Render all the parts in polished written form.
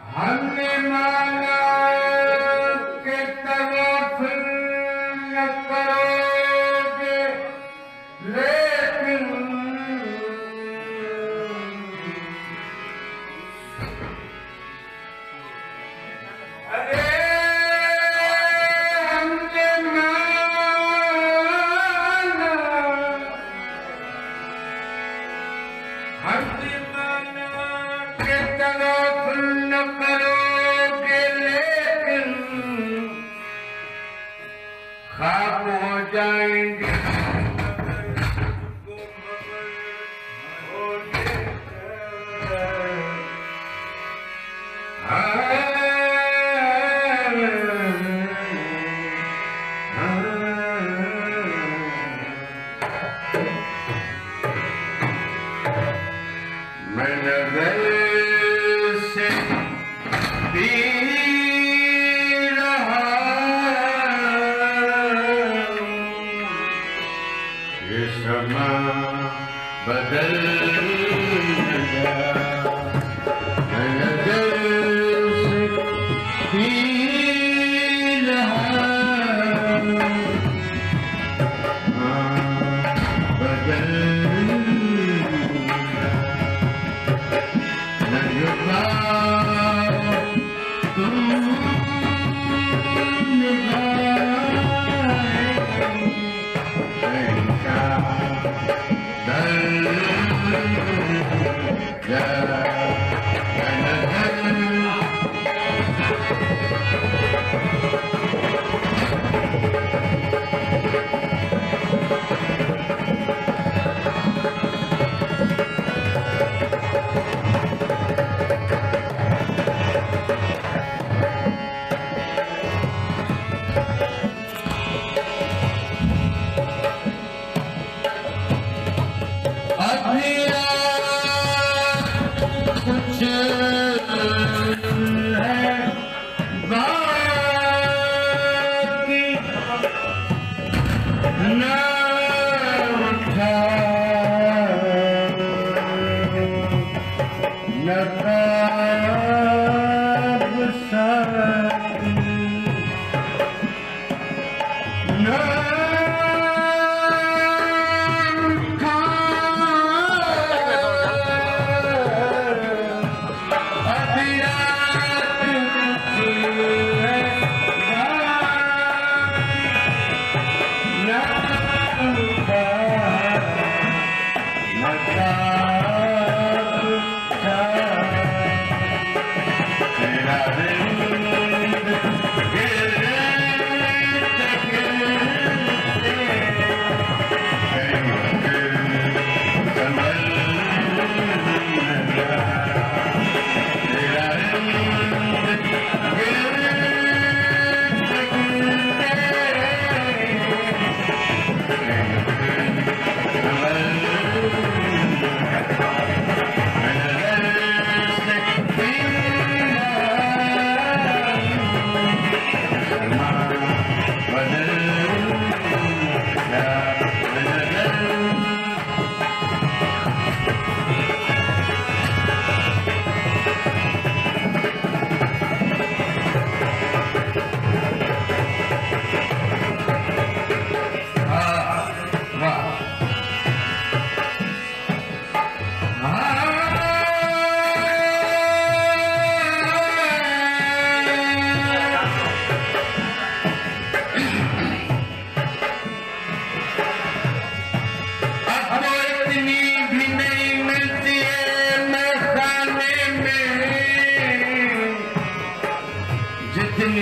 हमने माना कि तवाफिर न करोगे, लेकिन अरे हमने माना कि तवाफिर न करोगे, लेकिन खाक हो जाएंगे। मैं नजर से पी रहा ये समा बदल गया। मैं नजर से पी रहा बदल कुछ है बाकी न उठा नकाब साकी न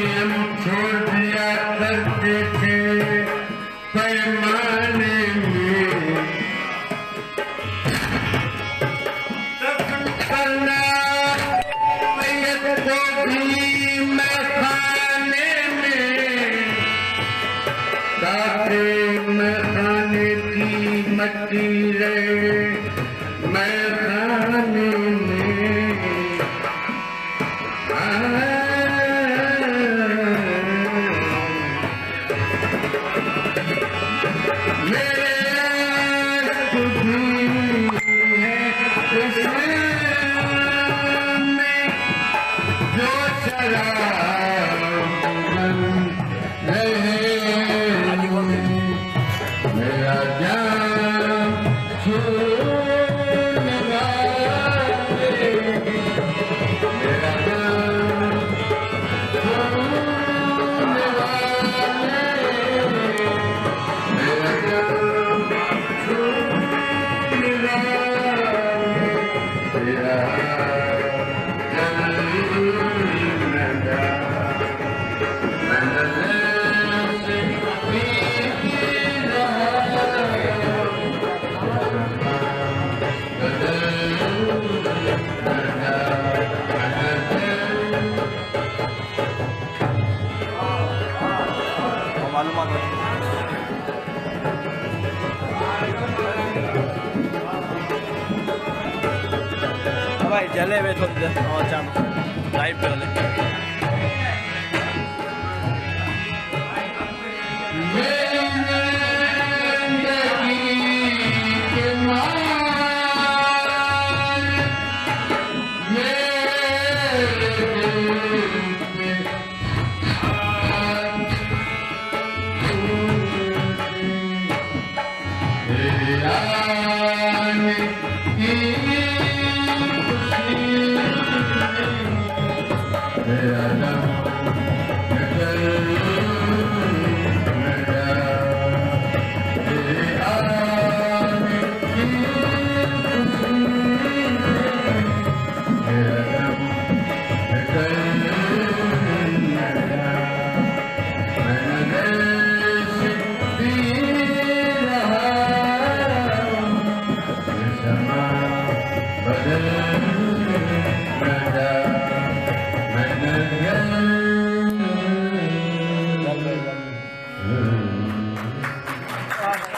हम छोड़ दिया करते थे पैमाने में, दफन करना मैयत को भी मैखाने में, ताकि मैं बची रहे मैदानी में मेरे जो शराब मेरा जान छूने वाले मेरा जान छूने वाले मेरा जान छूने वाले तेरा मालूमात भाई जले हुए थोड़ी देर और चालू लाइव पे वाले Yeah.